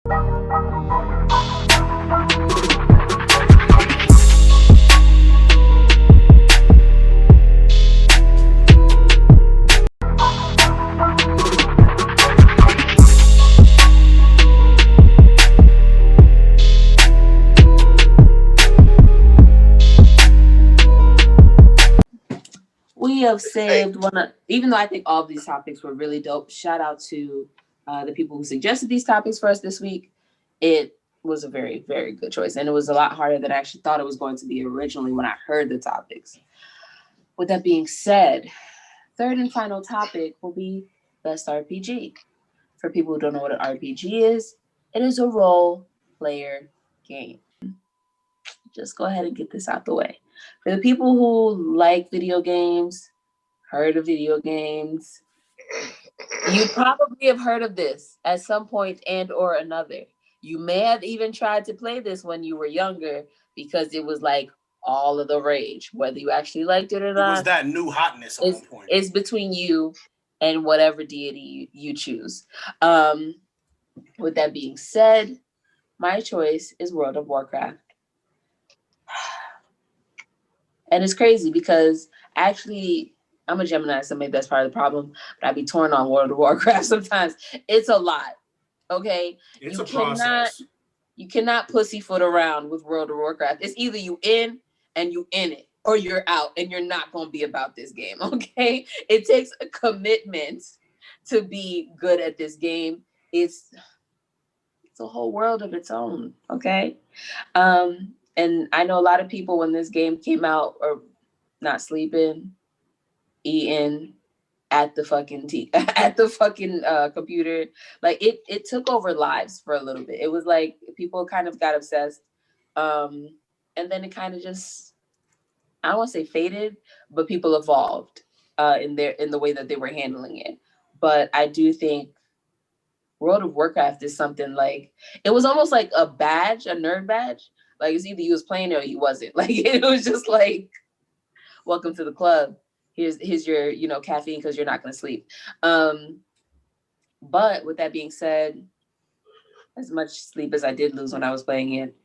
We have saved even though I think all of these topics were really dope. Shout out to the people who suggested these topics for us this week. It was a very, very good choice, and it was a lot harder than I actually thought it was going to be originally when I heard the topics. With that being said, third and final topic will be best RPG. For people who don't know what an RPG is, it is a role player game. Just go ahead and get this out the way. For the people who like video games, heard of video games, you probably have heard of this at some point and or another. You may have even tried to play this when you were younger because it was like all of the rage, whether you actually liked it or not. It was that new hotness at one point. It's between you and whatever deity you choose. With that being said, my choice is World of Warcraft. And it's crazy because actually, I'm a Gemini, so maybe that's part of the problem, but I'd be torn on World of Warcraft sometimes. It's a lot, okay? It's a process. You cannot pussyfoot around with World of Warcraft. It's either you in and you in it, or you're out and you're not going to be about this game, okay? It takes a commitment to be good at this game. It's a whole world of its own, okay? And I know a lot of people when this game came out are not sleeping, eating at the fucking computer. Like it took over lives for a little bit. It was like people kind of got obsessed, and then it kind of just, I don't want to say faded, but people evolved in the way that they were handling it. But I do think World of Warcraft is something like, it was almost like a badge, a nerd badge. Like it's either you was playing or you wasn't. Like it was just like, welcome to the club. Here's your, caffeine because you're not going to sleep. But with that being said, as much sleep as I did lose when I was playing it,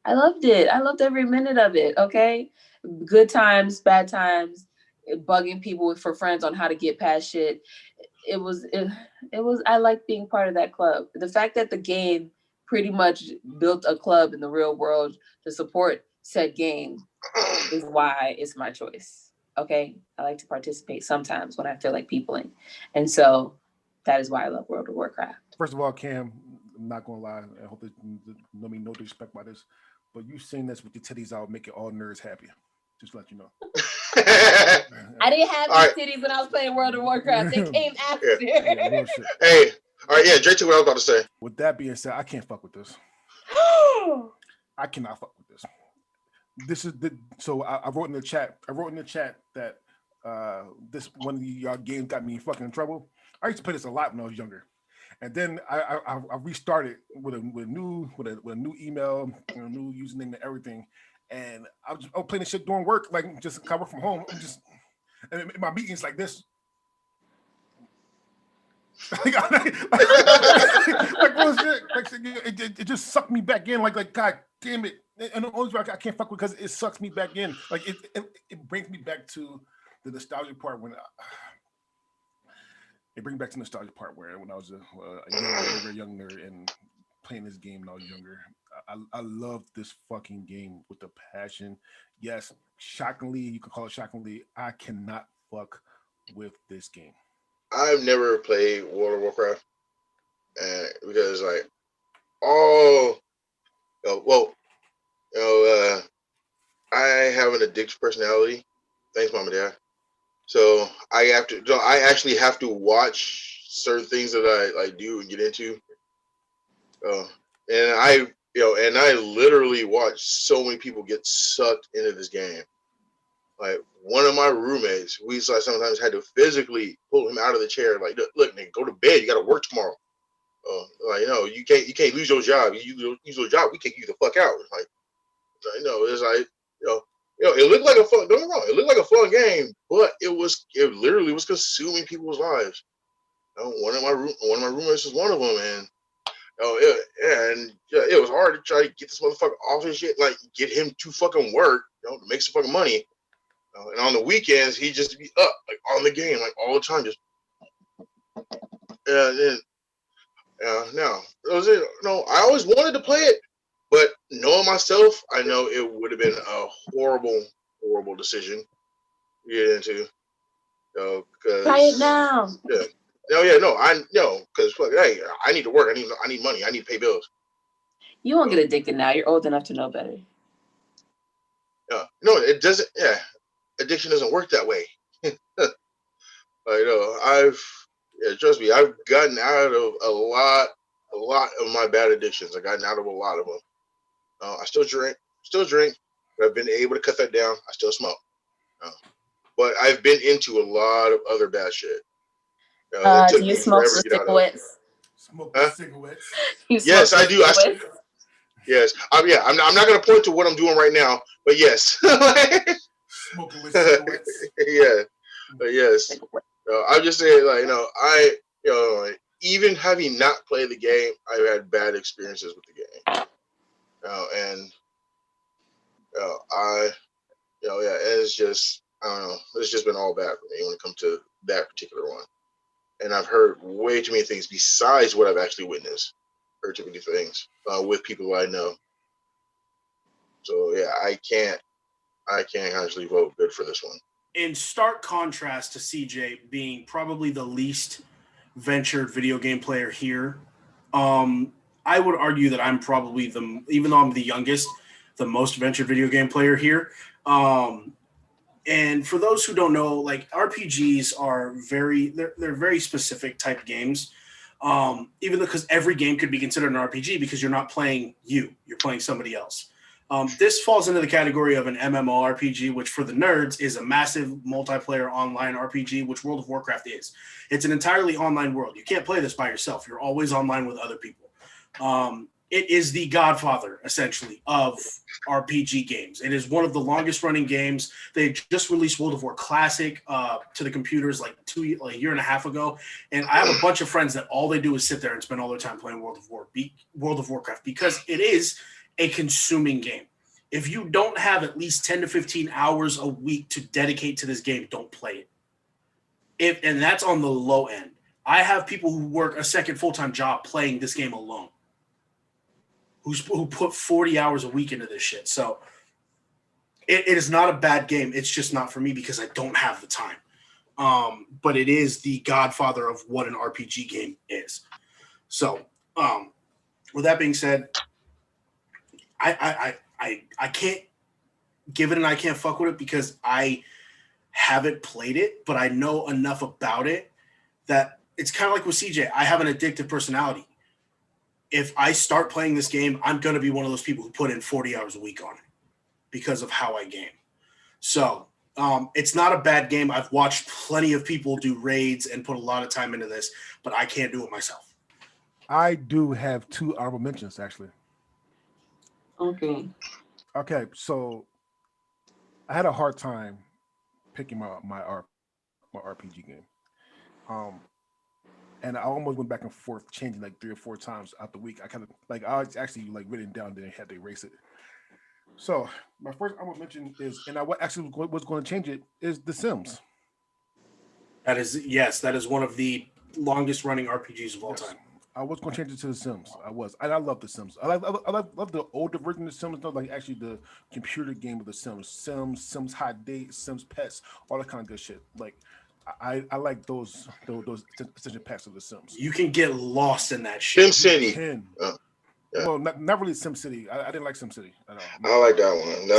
I loved it. I loved every minute of it. Okay. Good times, bad times, bugging people for friends on how to get past shit. It was, I like being part of that club. The fact that the game pretty much built a club in the real world to support said game is why it's my choice. Okay. I like to participate sometimes when I feel like peopling. And so that is why I love World of Warcraft. First of all, Cam, I'm not going to lie. I hope there's no disrespect by this, but you sing this with your titties out, making all nerds happy. Just to let you know. I didn't have these titties when I was playing World of Warcraft. They came after. Yeah, hey, all right, yeah, Jay, what I was about to say. With that being said, I can't fuck with this. I cannot fuck with this. This is so I wrote in the chat. I wrote in the chat that this one of y'all games got me in fucking trouble. I used to play this a lot when I was younger, and then I restarted with a new email, and a new username and everything. And I was playing this shit during work, like just cover from home. And my meetings like this. Like it just sucked me back in. Like God damn it! And the only reason I can't fuck with because it sucks me back in. Like it brings me back to the nostalgia part when it brings back to the nostalgia part where when I was very younger and playing this game when I was younger. I love this fucking game with a passion. Yes, shockingly, you can call it shockingly, I cannot fuck with this game. I've never played World of Warcraft because I have an addictive personality. Thanks, Mom and Dad. So I actually have to watch certain things that I do and get into. And I literally watch so many people get sucked into this game. Like one of my roommates, we sometimes had to physically pull him out of the chair. Like, look, nigga, go to bed. You got to work tomorrow. You can't lose your job. You lose your job, we kick you the fuck out. Like, it's like, it looked like a fun. Don't get me wrong, it looked like a fun game, but it literally was consuming people's lives. One of my roommates was one of them, and And it was hard to try to get this motherfucker off his shit, like get him to fucking work, to make some fucking money. And on the weekends, he just be up, like on the game, like all the time, just. And no, it was it. No, I always wanted to play it, but knowing myself, I know it would have been a horrible, horrible decision to get into. Because Try it now. Yeah. No, because hey, I need to work. I need money. I need to pay bills. You won't get addicted now. You're old enough to know better. No, it doesn't. Yeah, addiction doesn't work that way. Trust me, I've gotten out of a lot of my bad addictions. I've gotten out of a lot of them. I still drink, but I've been able to cut that down. I still smoke, but I've been into a lot of other bad shit. Do you smoke the cigarettes? Smoke the cigarettes. Yes, I do. Yes, I'm not gonna point to what I'm doing right now, but yes. Smoking with cigarettes. Yeah, yes. I'm just saying, even having not played the game, I've had bad experiences with the game. It's just, I don't know, it's just been all bad for me when it comes to that particular one. And I've heard way too many things besides what I've actually witnessed. Heard too many things with people I know. So yeah, I can't actually vote good for this one. In stark contrast to CJ being probably the least ventured video game player here, I would argue that I'm probably even though I'm the youngest, the most ventured video game player here. And for those who don't know, like RPGs are they're very specific type games. Even because every game could be considered an RPG because you're not playing you're playing somebody else. This falls into the category of an MMORPG, which for the nerds is a massive multiplayer online RPG, which World of Warcraft is. It's an entirely online world. You can't play this by yourself. You're always online with other people. It is the godfather, essentially, of RPG games. It is one of the longest running games. They just released World of War Classic to the computers like a year and a half ago. And I have a bunch of friends that all they do is sit there and spend all their time playing World of Warcraft because it is a consuming game. If you don't have at least 10 to 15 hours a week to dedicate to this game, don't play it. And that's on the low end. I have people who work a second full-time job playing this game alone, who put 40 hours a week into this shit. So it is not a bad game. It's just not for me because I don't have the time. But it is the godfather of what an RPG game is. So with that being said, I can't give it and I can't fuck with it because I haven't played it, but I know enough about it that it's kind of like with CJ. I have an addictive personality. If I start playing this game, I'm going to be one of those people who put in 40 hours a week on it because of how I game. So it's not a bad game. I've watched plenty of people do raids and put a lot of time into this, but I can't do it myself. I do have 2 honorable mentions, actually. Okay, so I had a hard time picking my RPG game. And I almost went back and forth, changing like 3 or 4 times out the week. I was actually written down, then had to erase it. So my first honorable mention is, and I actually was going to change it, is The Sims. That is one of the longest running RPGs of all time. I was going to change it to The Sims. And I love The Sims. I love the older version of The Sims, though, like actually the computer game of The Sims. Sims Hot Date, Sims Pets, all that kind of good shit. Like, I like those extension packs of The Sims. You can get lost in that shit. SimCity. Yeah. Well, not really SimCity. I didn't like SimCity at all. I like that one.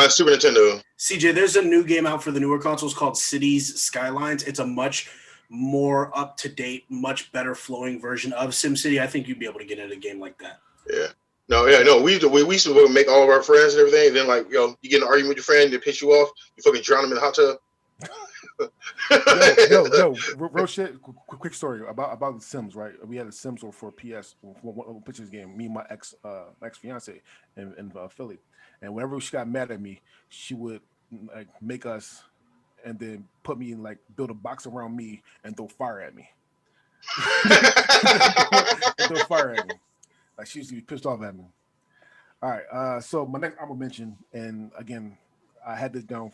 On Super Nintendo. CJ, there's a new game out for the newer consoles called Cities Skylines. It's a much more up-to-date, much better flowing version of SimCity. I think you'd be able to get into a game like that. Yeah. No. We used to make all of our friends and everything. And then, you get in an argument with your friend, they piss you off, you fucking drown them in the hot tub. Real shit. Quick story about The Sims, right? We had a Sims for PS, for pictures game. Me and my ex fiance in Philly, and whenever she got mad at me, she would make us, and then put me in build a box around me and throw fire at me. and throw fire at me. Like she used to be pissed off at me. All right. So my next honorable mention, and again, I had this down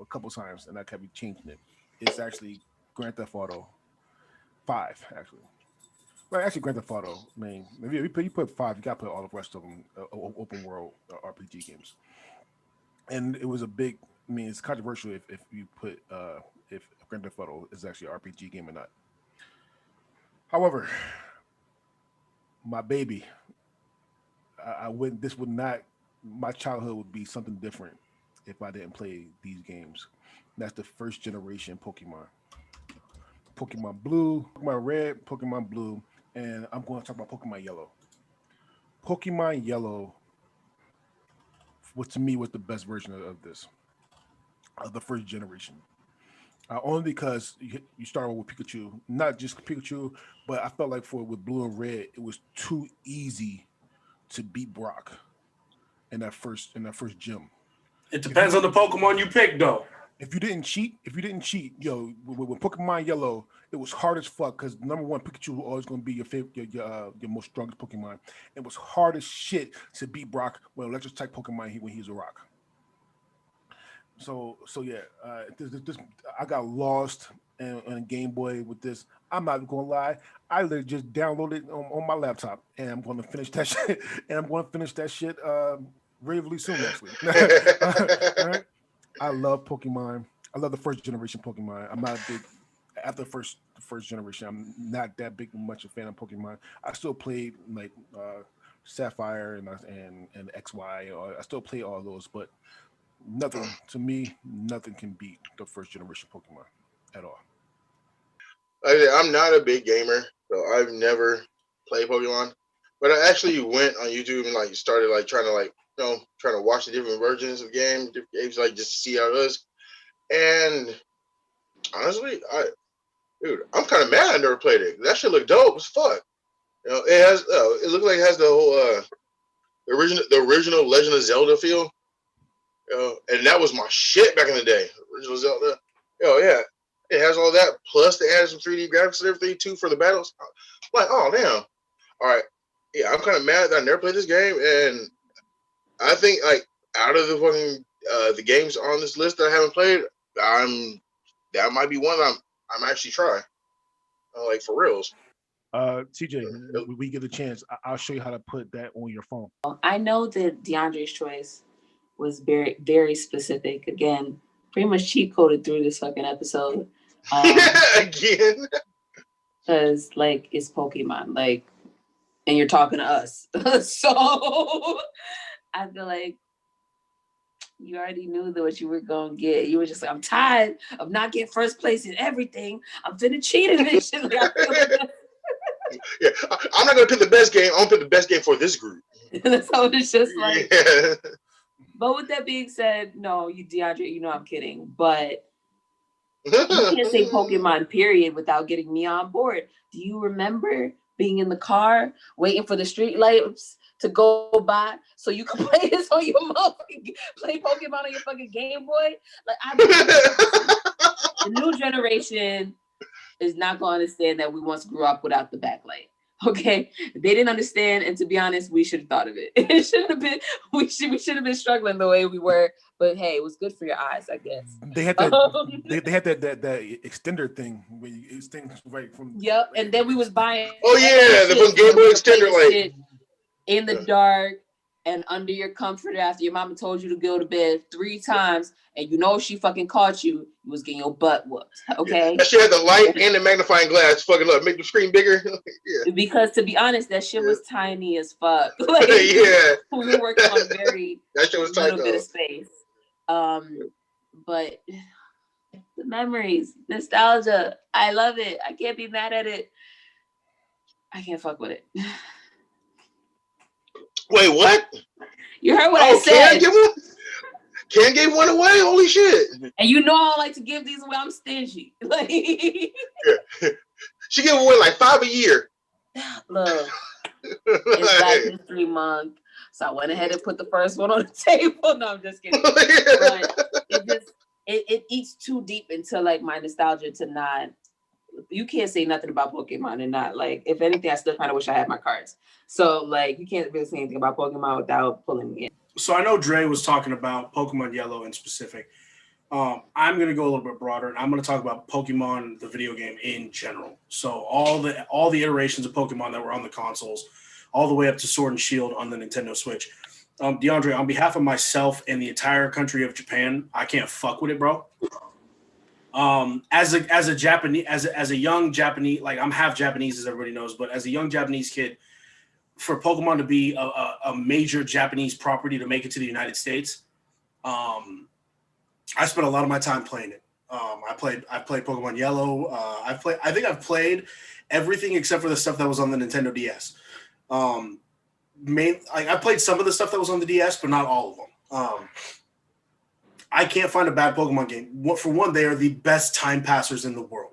a couple times, and I kept changing it. It's actually Grand Theft Auto 5, actually. Well, actually, Grand Theft Auto. I mean, if you put 5, you got to put all the rest of them open world RPG games. And it was a big. I mean, it's controversial if you put if Grand Theft Auto is actually an RPG game or not. However, my baby, I wouldn't. This would not. My childhood would be something different if I didn't play these games. That's the first generation Pokemon. Pokemon Blue, Pokemon Red, Pokemon Blue, and I'm going to talk about Pokemon Yellow. Pokemon Yellow, what to me was the best version of this, of the first generation. Only because you started with Pikachu, not just Pikachu, but I felt like with Blue and Red, it was too easy to beat Brock in that first gym. It depends on the Pokemon you pick, though. If you didn't cheat, yo, with Pokemon Yellow, it was hard as fuck because number one, Pikachu was always going to be your favorite, your most strongest Pokemon. It was hard as shit to beat Brock with electric type Pokemon when he's a rock. So yeah, this I got lost on Game Boy with this. I'm not gonna lie, I literally just downloaded it on my laptop, and I'm going to finish that shit. And I'm going to finish that shit really soon, actually. All right? I love Pokemon. I love the first generation Pokemon. I'm not a big after the first generation. I'm not that big much a fan of Pokemon. I still played like Sapphire and XY. I still play all those, but nothing to me. Nothing can beat the first generation Pokemon at all. I'm not a big gamer, so I've never played Pokemon. But I actually went on YouTube and like started like trying to watch the different versions of different games, like just to see how it is. And honestly, I'm kind of mad I never played it. That shit look dope as fuck. It has it looks like it has the whole the original Legend of Zelda feel. And that was my shit back in the day. Original Zelda. Yeah. It has all that. Plus they added some 3D graphics and everything too for the battles. I'm like, oh damn. All right. Yeah, I'm kind of mad that I never played this game, and I think like out of the fucking the games on this list that I haven't played, that might be one I'm actually trying. Like for reals. TJ, we get a chance. I'll show you how to put that on your phone. I know that DeAndre's choice was very, very specific. Again, pretty much cheat coded through this fucking episode. Again. Because like it's Pokemon, like, and you're talking to us. So I feel like you already knew what you were gonna get. You were just like, I'm tired of not getting first place in everything. I'm finna cheat in this shit. Like, yeah, I'm not gonna pick the best game. I'm gonna pick the best game for this group. So it's just like. Yeah. But with that being said, no, DeAndre, you know I'm kidding. But you can't say Pokemon period without getting me on board. Do you remember being in the car waiting for the street lights to go by so you can play this on your play Pokemon on your fucking Game Boy? Like the new generation is not going to understand that we once grew up without the backlight. Okay, they didn't understand, and to be honest, we should have thought of it. It shouldn't have been. We should have been struggling the way we were. But hey, it was good for your eyes, I guess. They had that. They had that extender thing where you extend right from. Yep, and then we was buying. Oh yeah, the Game Boy extender, like in the dark and under your comforter after your mama told you to go to bed 3 times, and you know she fucking caught you. You was getting your butt whooped. Okay. Yeah. That shit had the light and the magnifying glass. Fucking up, make the screen bigger. Yeah. Because to be honest, that shit was tiny as fuck. Like, yeah. We were working on a very that shit was little bit of space. But the memories, nostalgia, I love it. I can't be mad at it. I can't fuck with it. Wait, what? You heard what I said. Can't give one away. Holy shit! And you know I don't like to give these away. I'm stingy. Like yeah. She gave away like 5 a year. Look, it's Black History Month, so I went ahead and put the first one on the table. No, I'm just kidding. But it eats too deep into like my nostalgia to not you can't say nothing about Pokemon and not like. If anything, I still kind of wish I had my cards. So like, you can't really say anything about Pokemon without pulling me in. So I know Dre was talking about Pokemon Yellow in specific. I'm going to go a little bit broader, and I'm going to talk about Pokemon, the video game in general. So all the iterations of Pokemon that were on the consoles, all the way up to Sword and Shield on the Nintendo Switch. DeAndre, on behalf of myself and the entire country of Japan, I can't fuck with it, bro. As a Japanese, as a young Japanese, like I'm half Japanese, as everybody knows, but as a young Japanese kid, for Pokemon to be a major Japanese property to make it to the United States, I spent a lot of my time playing it. I played Pokemon Yellow. I think I've played everything except for the stuff that was on the Nintendo DS. I played some of the stuff that was on the DS, but not all of them. I can't find a bad Pokemon game. For one, they are the best time passers in the world.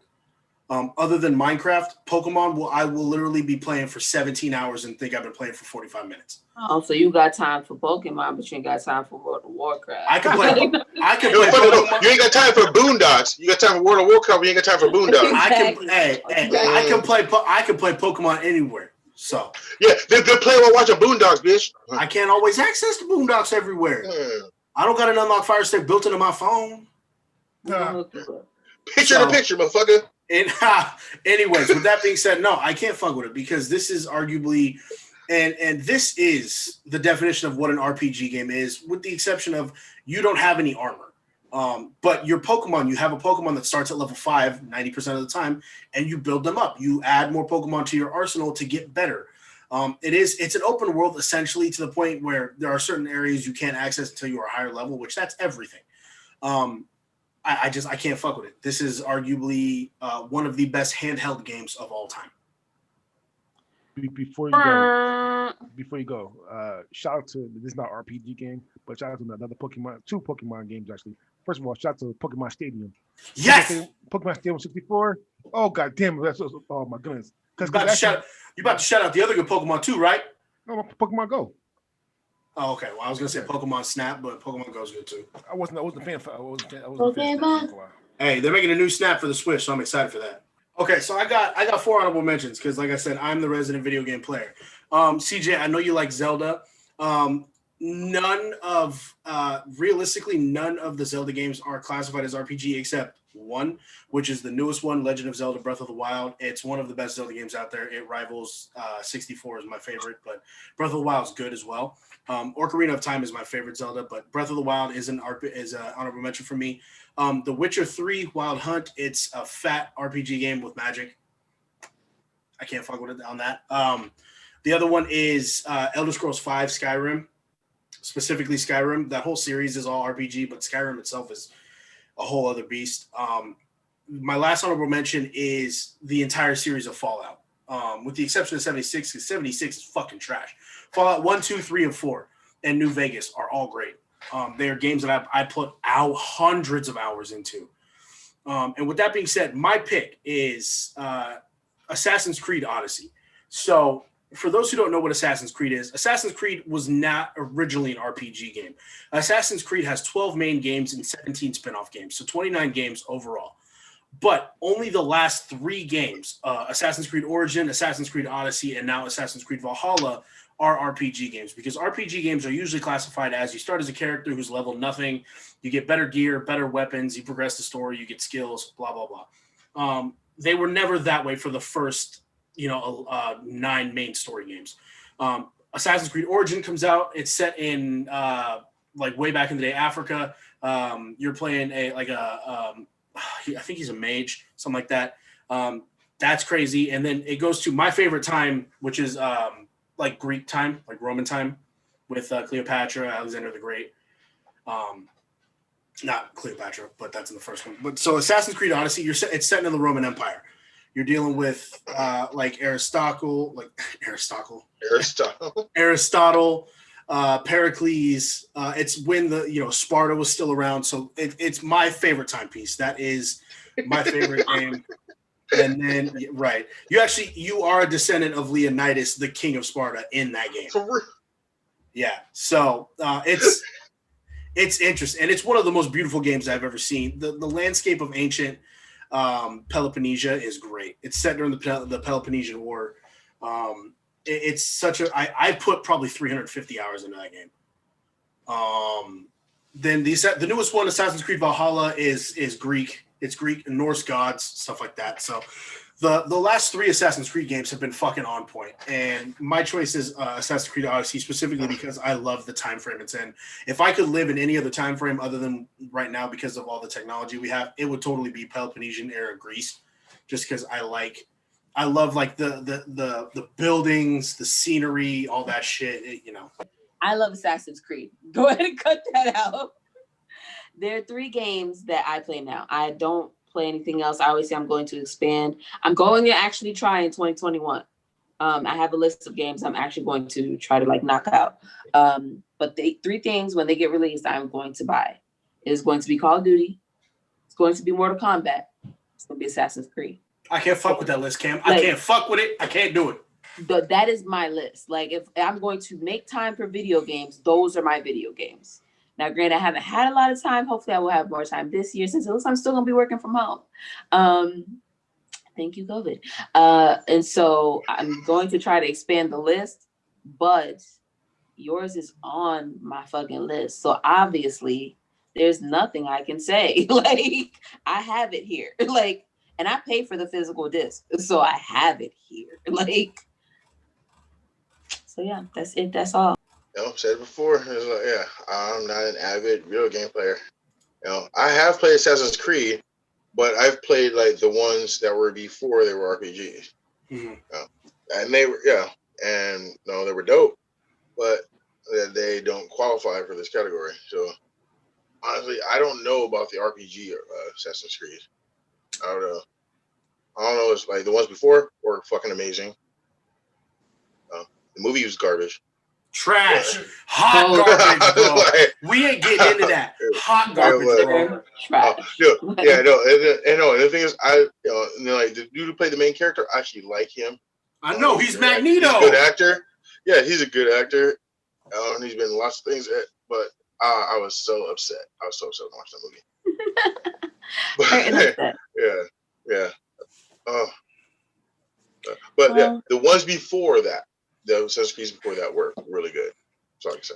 Other than Minecraft, Pokemon I will literally be playing for 17 hours and think I've been playing for 45 minutes. Oh, so you got time for Pokemon, but you ain't got time for World of Warcraft. I can play Yo, Pokemon. you ain't got time for Boondocks. You got time for World of Warcraft, but you ain't got time for Boondocks. I can play Pokemon anywhere. So yeah, they're playing while watching Boondocks, bitch. I can't always access the Boondocks everywhere. I don't got an unlock Fire Stick built into my phone. Picture in a picture, motherfucker. And anyways, with that being said, no, I can't fuck with it because this is arguably, and this is the definition of what an RPG game is, with the exception of you don't have any armor. But your Pokemon, you have a Pokemon that starts at level 5 90% of the time, and you build them up. You add more Pokemon to your arsenal to get better. It's an open world essentially to the point where there are certain areas you can't access until you are a higher level, which that's everything. I can't fuck with it. This is arguably one of the best handheld games of all time. Before you go, shout out to this is not an RPG game, but shout out to another two Pokemon games actually. First of all, shout out to Pokemon Stadium. Yes, Pokemon Stadium 64. Oh god damn, oh my goodness. You about to shout out the other good Pokemon too, right? No, Pokemon Go. Oh, okay. Well, I was gonna say Pokemon Snap, but Pokemon Go's good too. I wasn't a fan of Hey, they're making a new Snap for the Switch, so I'm excited for that. Okay, so I got 4 honorable mentions because, like I said, I'm the resident video game player. CJ, I know you like Zelda. Realistically, none of the Zelda games are classified as RPG except one, which is the newest one, Legend of Zelda: Breath of the Wild. It's one of the best Zelda games out there. It rivals 64 is my favorite, but Breath of the Wild is good as well. Ocarina of Time is my favorite Zelda, but Breath of the Wild is an honorable mention for me. The Witcher 3 Wild Hunt, it's a fat RPG game with magic. I can't fuck with it on that. The other one is Elder Scrolls 5 Skyrim, specifically Skyrim. That whole series is all RPG, but Skyrim itself is a whole other beast. My last honorable mention is the entire series of Fallout, with the exception of 76, because 76 is fucking trash. Fallout 1, 2, 3, and 4, and New Vegas are all great. They are games that I put out hundreds of hours into. And with that being said, my pick is Assassin's Creed Odyssey. So for those who don't know what Assassin's Creed is, Assassin's Creed was not originally an RPG game. Assassin's Creed has 12 main games and 17 spin-off games, so 29 games overall. But only the last 3 games, Assassin's Creed Origin, Assassin's Creed Odyssey, and now Assassin's Creed Valhalla, are RPG games, because RPG games are usually classified as you start as a character who's level nothing, you get better gear, better weapons, you progress the story, you get skills, blah, blah, blah. They were never that way for the first 9 main story games. Assassin's Creed Origin comes out. It's set in like way back in the day, Africa. You're playing I think he's a mage, something like that. That's crazy. And then it goes to my favorite time, which is like Greek time, like Roman time, with Cleopatra, Alexander the Great. Not Cleopatra, but that's in the first one. But so Assassin's Creed Odyssey, it's set in the Roman Empire. You're dealing with like Aristotle, Pericles. It's when the Sparta was still around, so it's my favorite timepiece. That is my favorite game. And then right, you are a descendant of Leonidas, the king of Sparta, in that game. Yeah, so it's interesting, and it's one of the most beautiful games I've ever seen. The landscape of ancient Peloponnesia is great. It's set during the Peloponnesian War. It's such a I put probably 350 hours into that game. Then the newest one, Assassin's Creed Valhalla, is Greek. It's Greek and Norse gods, stuff like that. So the last 3 Assassin's Creed games have been fucking on point. And my choice is Assassin's Creed Odyssey, specifically because I love the time frame it's in. If I could live in any other time frame other than right now because of all the technology we have, it would totally be Peloponnesian era Greece, just because I love like the buildings, the scenery, all that shit. I love Assassin's Creed. Go ahead and cut that out. There are 3 games that I play now. I don't play anything else. I always say I'm going to expand. I'm going to actually try in 2021. I have a list of games I'm actually going to try to like knock out. But the 3 things when they get released, I'm going to buy. It is going to be Call of Duty. It's going to be Mortal Kombat. It's going to be Assassin's Creed. I can't fuck with that list, Cam. I can't fuck with it. I can't do it. That is my list. Like, if I'm going to make time for video games, those are my video games. Now, granted, I haven't had a lot of time. Hopefully, I will have more time this year since it looks like I'm still going to be working from home. Thank you, COVID. And so I'm going to try to expand the list, but yours is on my fucking list. So obviously, there's nothing I can say. Like, I have it here. Like, and I pay for the physical disc, so I have it here. Like, so yeah, that's it. That's all. Said it before. It's like, yeah, I'm not an avid video game player. I have played Assassin's Creed, but I've played like the ones that were before they were RPGs. Mm-hmm. And they were, and no, they were dope, but they don't qualify for this category. So honestly, I don't know about the RPG Assassin's Creed. I don't know. It's like the ones before were fucking amazing. The movie was garbage. Trash. Hot garbage, bro. Like, we ain't getting into that. Hot garbage, bro. Trash. No. And the thing is, like the dude who played the main character, I actually like him. I know he's Magneto. He's a good actor. Yeah, he's a good actor. And he's been in lots of things. But I was so upset. I was so upset to watch that movie. Yeah. But yeah, the ones before that, the Assassin's Creed before that were really good. Sorry to say.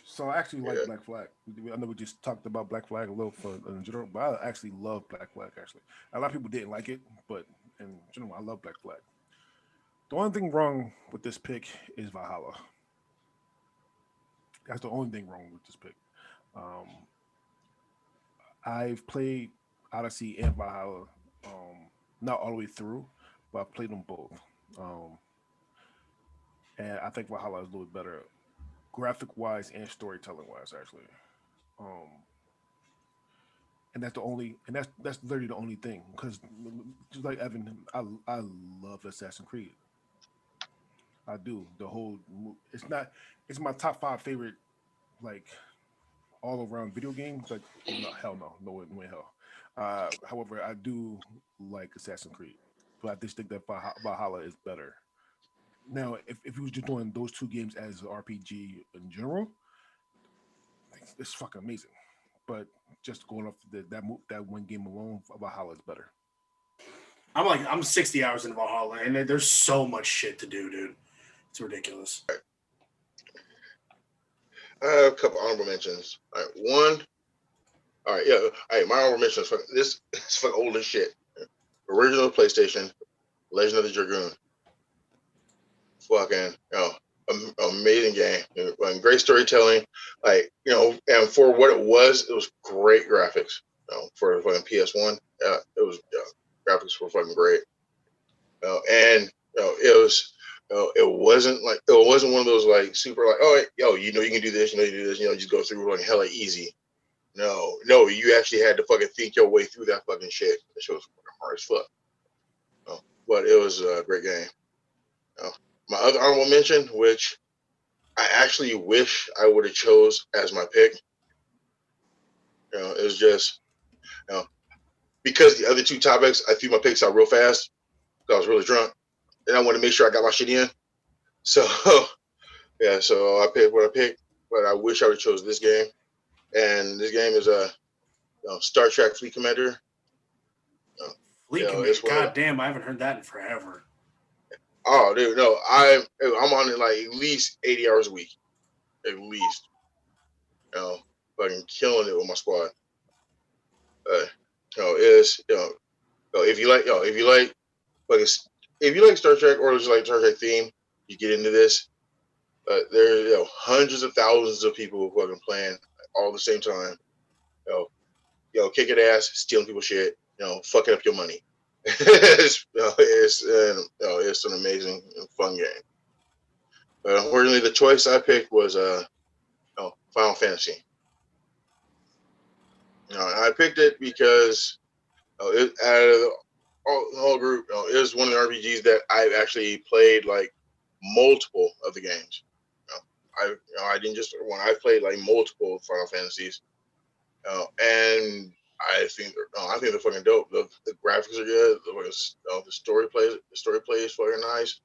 So I actually like Black Flag. I know we just talked about Black Flag a little in general, but I actually love Black Flag. Actually, a lot of people didn't like it, but in general, I love Black Flag. The only thing wrong with this pick is Valhalla. That's the only thing wrong with this pick. I've played Odyssey and Valhalla, not all the way through, but I've played them both. And I think Valhalla is a little bit better, graphic wise and storytelling wise, actually. And that's literally the only thing. Because just like Evan, I love Assassin's Creed. I do. It's my top 5 favorite, like, all around video games. Like, no, hell no way in hell. However, I do like Assassin's Creed, but I just think that Valhalla is better. Now, if you was just doing those 2 games as an RPG in general, it's fucking amazing. But just going off that one game alone, Valhalla is better. I'm 60 hours in Valhalla, and there's so much shit to do, dude. It's ridiculous. I have a couple honorable mentions. All right, one. All right, yeah. All right, my honorable mention is this is fucking old as shit. Original PlayStation, Legend of the Dragoon. Fucking, amazing game. And great storytelling. Like, and for what it was great graphics. For fucking PS1, it was graphics were fucking great. And it was. It wasn't one of those like super like, oh, you can do this, you do this, just go through like hella easy. No, you actually had to fucking think your way through that fucking shit. That shit was fucking hard as fuck. But it was a great game. My other honorable mention, which I actually wish I would have chose as my pick, it was just, because the other 2 topics, I threw my picks out real fast because I was really drunk. And I want to make sure I got my shit in. So, yeah, so I picked what I picked, but I wish I would have chose this game. And this game is Star Trek Fleet Commander. Fleet Command. God damn, I haven't heard that in forever. Oh, dude, no, I'm on it like at least 80 hours a week, at least. Fucking killing it with my squad. If you like Star Trek or just like Star Trek theme, you get into this. There are hundreds of thousands of people fucking playing all at the same time. Kicking ass, stealing people's shit, fucking up your money. It's an amazing and fun game. Unfortunately, the choice I picked was Final Fantasy. I picked it because out of the whole group, it was one of the RPGs that I've actually played like multiple of the games. I didn't just one. I played like multiple Final Fantasies, and I think they're fucking dope. The graphics are good. The story plays fucking nice.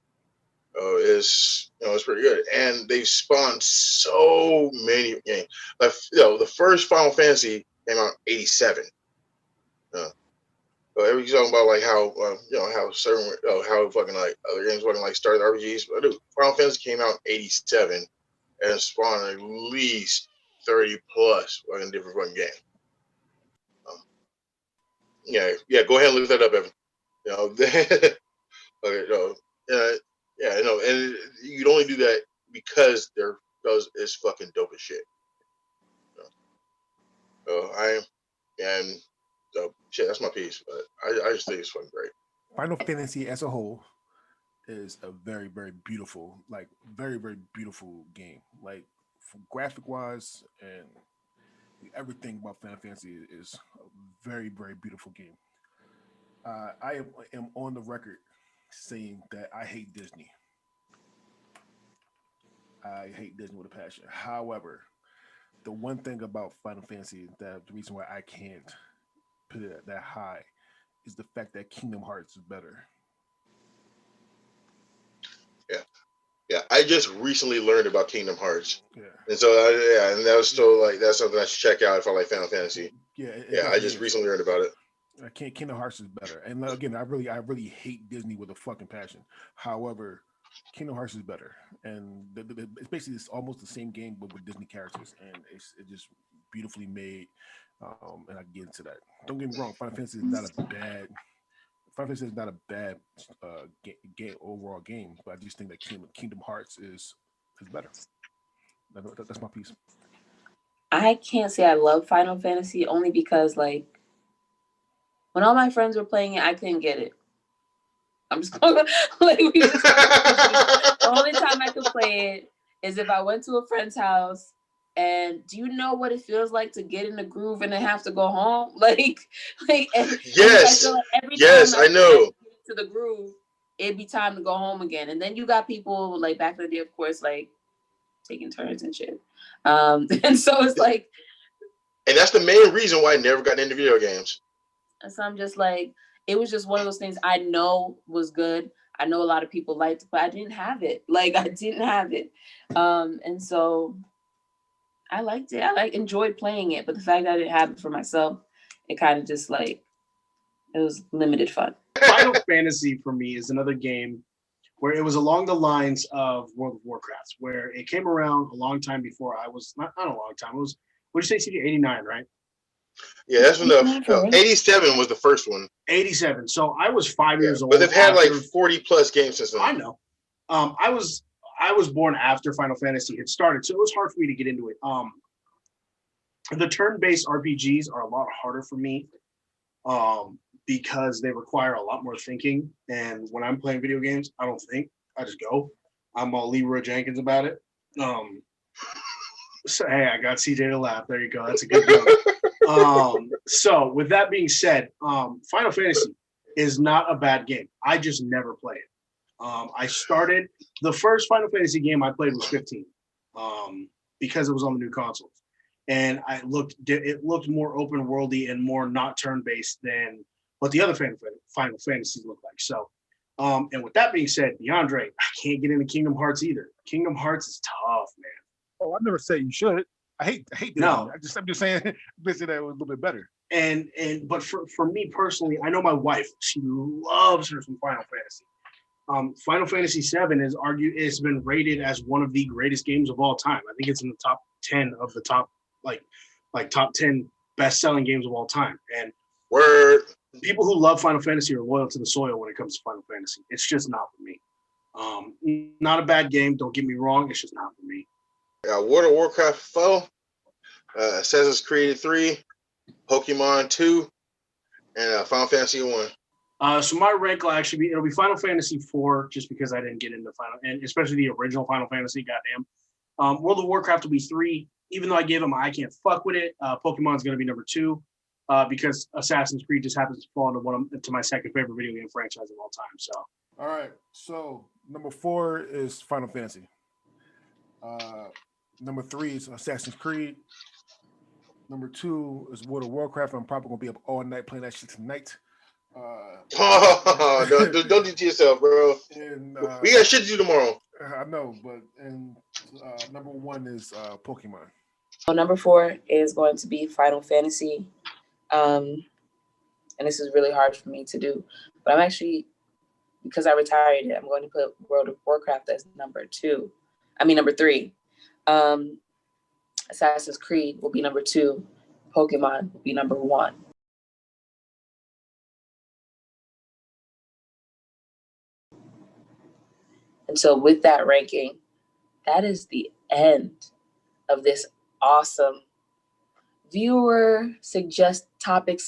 It's pretty good, and they've spawned so many games. Like the first Final Fantasy came out in '87. Everybody's talking about like how how fucking like other games fucking like started RPGs. But dude, Final Fantasy came out in '87 and spawned at least 30 plus fucking different fucking games. Go ahead and look that up, Evan. And you'd only do that because it's fucking dope as shit. That's my piece. But I just think it's fucking great. Final Fantasy as a whole is a very, very beautiful, very, very beautiful game. Like, graphic wise and everything about Final Fantasy is a very, very beautiful game. I am on the record saying that I hate Disney. I hate Disney with a passion. However, the one thing about Final Fantasy, that the reason why I can't put it that high, is the fact that Kingdom Hearts is better. Yeah. I just recently learned about Kingdom Hearts. Yeah. And so and that was still like that's something I should check out if I like Final Fantasy. Yeah. I just recently learned about it. Kingdom Hearts is better, and again, I really hate Disney with a fucking passion. However, Kingdom Hearts is better, and it's basically almost the same game but with Disney characters, and it's just beautifully made. And I get into that. Don't get me wrong, Final Fantasy is not a bad game overall game, but I just think that Kingdom Hearts is better. That's my piece. I can't say I love Final Fantasy only because like when all my friends were playing it, I couldn't get it. I'm just going the only time I could play it is if I went to a friend's house. And do you know what it feels like to get in the groove and then have to go home? Yes, every time I know. Get to the groove, it'd be time to go home again. And then you got people like back in the day, of course, like taking turns and shit. And so it's like, and that's the main reason why I never got into video games. and so I'm just like, it was just one of those things I know was good. I know a lot of people liked it, but I didn't have it. And so I liked it. I enjoyed playing it, but the fact that I didn't have it for myself, it kind of just it was limited fun. Final Fantasy for me is another game where it was along the lines of World of Warcraft, where it came around a long time before I was not a long time. It was, what did you say, CD 89, right? Yeah, that's when 87 was the first one. 87. So I was 5 years old. But they've had like 40 plus games since then. I know. I was born after Final Fantasy had started, so it was hard for me to get into it. The turn-based RPGs are a lot harder for me because they require a lot more thinking. And when I'm playing video games, I don't think. I just go. I'm all Leroy Jenkins about it. So, hey, I got CJ to laugh. There you go. That's a good joke. So with that being said, Final Fantasy is not a bad game. I just never play it. I started the first Final Fantasy game I played was 15 because it was on the new consoles, and it looked more open worldy and more not turn based than what the other Final Fantasies look like. So, and with that being said, DeAndre, I can't get into Kingdom Hearts either. Kingdom Hearts is tough, man. Oh, I never said you should. I hate this. No. I'm just saying this that was a little bit better. But for me personally, I know my wife, she loves her some Final Fantasy. Final Fantasy VII it's been rated as one of the greatest games of all time. I think it's in the top 10 of the top top 10 best-selling games of all time. And Word. people who love Final Fantasy are loyal to the soil when it comes to Final Fantasy. It's just not for me. Not a bad game, don't get me wrong. It's just not for me. World of Warcraft 4, Assassin's Creed 3, Pokemon 2, and Final Fantasy 1. So my rank will actually it'll be Final Fantasy 4, just because I didn't get into Final, and especially the original Final Fantasy. Goddamn. World of Warcraft will be 3, even though I gave them I can't fuck with it. Pokemon's gonna be number 2, because Assassin's Creed just happens to fall into my second favorite video game franchise of all time. So. All right. So number 4 is Final Fantasy. Number 3 is Assassin's Creed. Number 2 is World of Warcraft. I'm probably gonna be up all night playing that shit tonight. Don't do it to yourself, bro. And, we got shit to do tomorrow. I know, but number 1 is Pokemon. So number 4 is going to be Final Fantasy. And this is really hard for me to do, but I'm actually, because I retired it, I'm going to put World of Warcraft as number 3. Assassin's Creed will be number 2. Pokemon will be number 1. And so with that ranking, that is the end of this awesome viewer suggested topic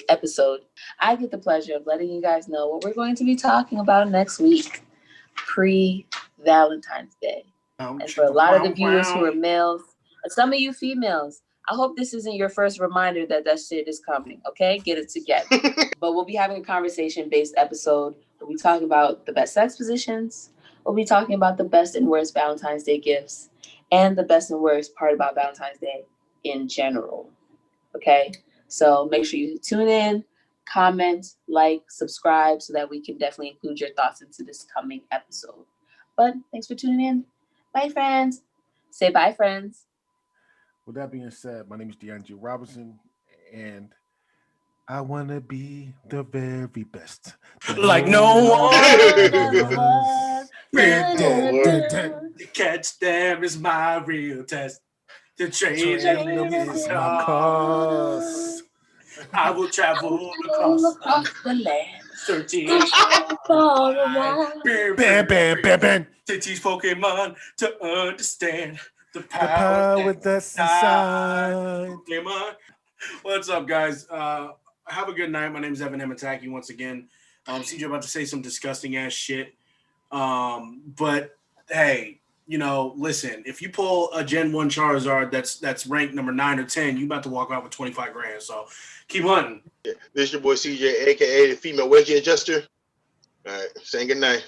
episode. I get the pleasure of letting you guys know what we're going to be talking about next week, pre-Valentine's Day. And for a lot of the viewers who are males, and some of you females, I hope this isn't your first reminder that shit is coming, okay? Get it together. But we'll be having a conversation-based episode. We'll be talking about the best sex positions. We'll be talking about the best and worst Valentine's Day gifts and the best and worst part about Valentine's Day in general, okay? So make sure you tune in, comment, like, subscribe, so that we can definitely include your thoughts into this coming episode. But thanks for tuning in. Bye, friends. Say bye, friends. With that being said, my name is DeAndre Robinson, and I want to be the very best. Like no one. The catch them is my real test. The train is my cause. I will travel across the land, searching for the one. Bam. To teach Pokemon to understand the The power that's inside. Pokemon. What's up, guys? Have a good night. My name is Evan Emataki once again. CJ about to say some disgusting ass shit. But hey, listen, if you pull a Gen 1 Charizard that's ranked number 9 or 10, you about to walk out with 25 grand. So keep hunting. Yeah, this is your boy CJ, aka the female wedgie adjuster. All right, saying good night.